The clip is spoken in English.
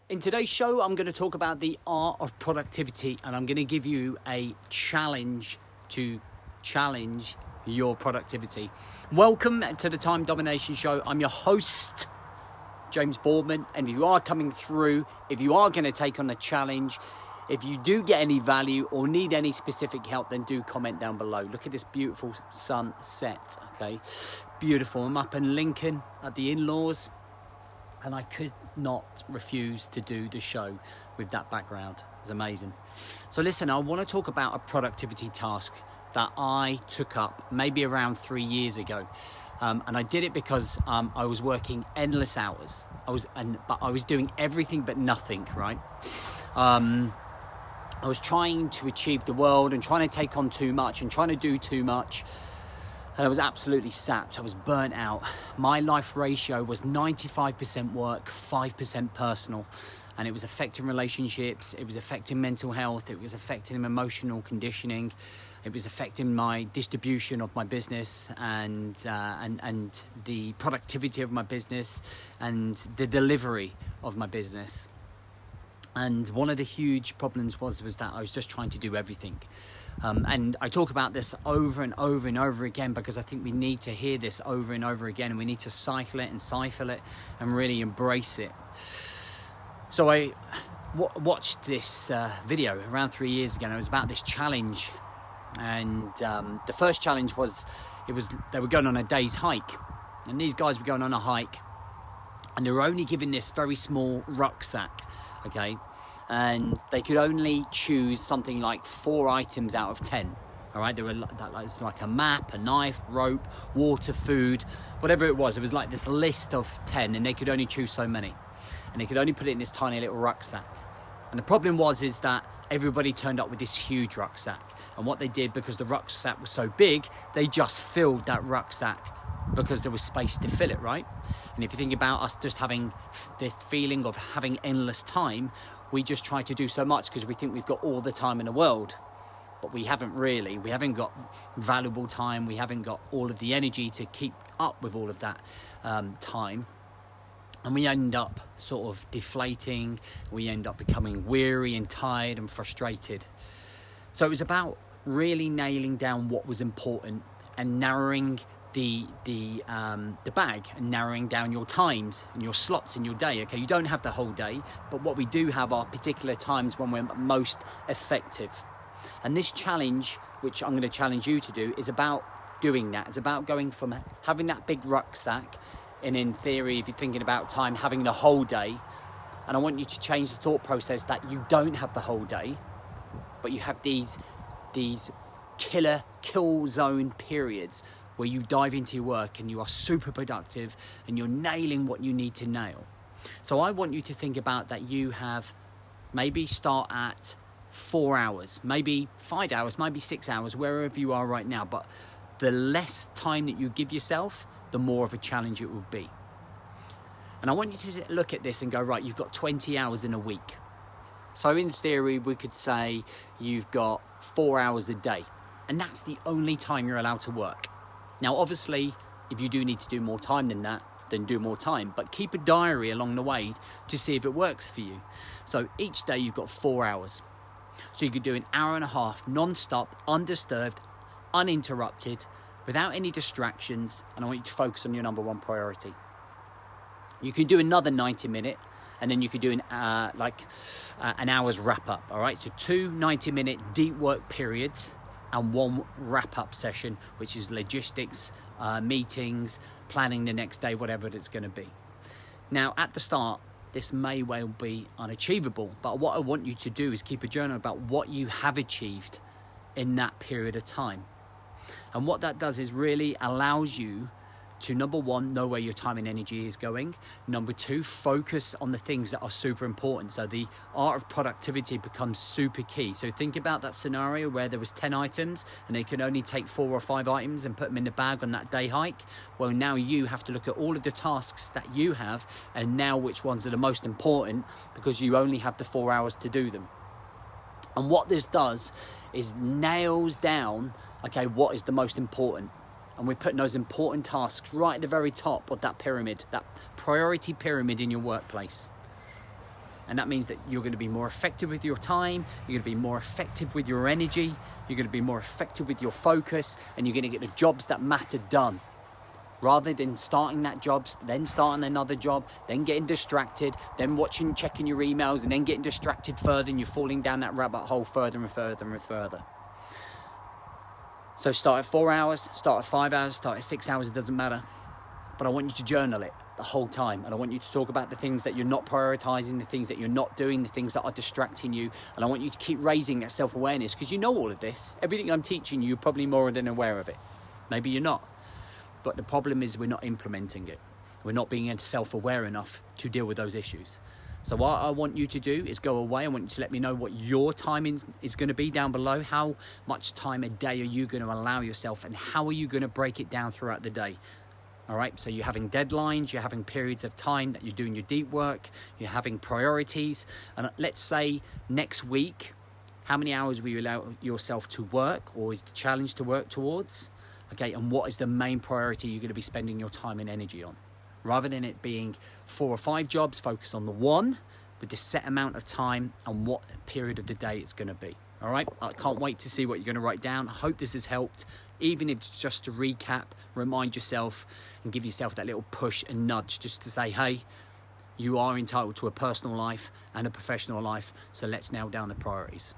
In today's show, I'm going to talk about the art of productivity, and I'm going to give you a challenge to challenge your productivity. Welcome to the Time Domination Show. I'm your host, James Boardman, and if you are coming through, if you are going to take on the challenge, if you do get any value or need any specific help, then do comment down below. Look at this beautiful sunset, okay? Beautiful. I'm up in Lincoln at the in-laws, and I could not refuse to do the show with that background. It's amazing. So listen, I want to talk about a productivity task that I took up maybe around 3 years ago. And I did it because I was working endless hours. But I was doing everything but nothing, right? I was trying to achieve the world and trying to take on too much and trying to do too much. And I was absolutely sapped. I was burnt out. My life ratio was 95% work, 5% personal. And it was affecting relationships. It was affecting mental health. It was affecting emotional conditioning. It was affecting my distribution of my business and the productivity of my business and the delivery of my business. And one of the huge problems was that I was just trying to do everything. And I talk about this over and over and over again because I think we need to hear this over and over again, and we need to cycle it and cipher it and really embrace it. So I watched this video around 3 years ago, and it was about this challenge. And the first challenge was they were going on a day's hike, and these guys were going on a hike, and they were only given this very small rucksack, okay? And they could only choose something like 4 items out of 10. All right, there was like a map, a knife, rope, water, food, whatever it was. It was like this list of 10, and they could only choose so many, and they could only put it in this tiny little rucksack. And the problem is that everybody turned up with this huge rucksack, and what they did, because the rucksack was so big, they just filled that rucksack because there was space to fill it, right? And if you think about us just having the feeling of having endless time, we just try to do so much because we think we've got all the time in the world. But we haven't really. We haven't got valuable time. We haven't got all of the energy to keep up with all of that time. And we end up sort of deflating. We end up becoming weary and tired and frustrated. So it was about really nailing down what was important and narrowing the bag and narrowing down your times and your slots in your day. Okay, you don't have the whole day, but what we do have are particular times when we're most effective. And this challenge, which I'm going to challenge you to do, is about doing that. It's about going from having that big rucksack, and in theory, if you're thinking about time, having the whole day. And I want you to change the thought process that you don't have the whole day, but you have these kill zone periods where you dive into your work and you are super productive and you're nailing what you need to nail. So I want you to think about that you have maybe start at 4 hours, maybe 5 hours, maybe 6 hours, wherever you are right now. But the less time that you give yourself, the more of a challenge it will be. And I want you to look at this and go, right, you've got 20 hours in a week. So in theory, we could say you've got 4 hours a day, and that's the only time you're allowed to work. Now, obviously, if you do need to do more time than that, then do more time. But keep a diary along the way to see if it works for you. So each day you've got 4 hours. So you could do an hour and a half, non-stop, undisturbed, uninterrupted, without any distractions. And I want you to focus on your number one priority. You could do another 90-minute, and then you could do an hour's wrap-up. All right, so 2 90-minute deep work periods and 1 wrap-up session, which is logistics, meetings, planning the next day, whatever it's going to be. Now, at the start, this may well be unachievable, but what I want you to do is keep a journal about what you have achieved in that period of time. And what that does is really allows you to, number one, know where your time and energy is going. Number two, focus on the things that are super important. So the art of productivity becomes super key. So think about that scenario where there was 10 items and they could only take 4 or 5 items and put them in the bag on that day hike. Well, now you have to look at all of the tasks that you have and now which ones are the most important because you only have the 4 hours to do them. And what this does is nails down, okay, what is the most important. And we're putting those important tasks right at the very top of that pyramid, that priority pyramid in your workplace. And that means that you're going to be more effective with your time, you're going to be more effective with your energy, you're going to be more effective with your focus, and you're going to get the jobs that matter done. Rather than starting that job, then starting another job, then getting distracted, then checking your emails, and then getting distracted further, and you're falling down that rabbit hole further and further and further. So start at 4 hours, start at 5 hours, start at 6 hours, it doesn't matter. But I want you to journal it the whole time. And I want you to talk about the things that you're not prioritizing, the things that you're not doing, the things that are distracting you. And I want you to keep raising that self-awareness, because you know all of this. Everything I'm teaching you, you're probably more than aware of it. Maybe you're not. But the problem is we're not implementing it. We're not being self-aware enough to deal with those issues. So what I want you to do is go away. I want you to let me know what your timing is going to be down below. How much time a day are you going to allow yourself, and how are you going to break it down throughout the day? All right, so you're having deadlines, you're having periods of time that you're doing your deep work, you're having priorities. And let's say next week, how many hours will you allow yourself to work, or is the challenge to work towards? Okay, and what is the main priority you're going to be spending your time and energy on? Rather than it being 4 or 5 jobs, focused on the one with the set amount of time and what period of the day it's going to be. All right, I can't wait to see what you're going to write down. I hope this has helped, even if it's just to recap, remind yourself and give yourself that little push and nudge just to say, hey, you are entitled to a personal life and a professional life, so let's nail down the priorities.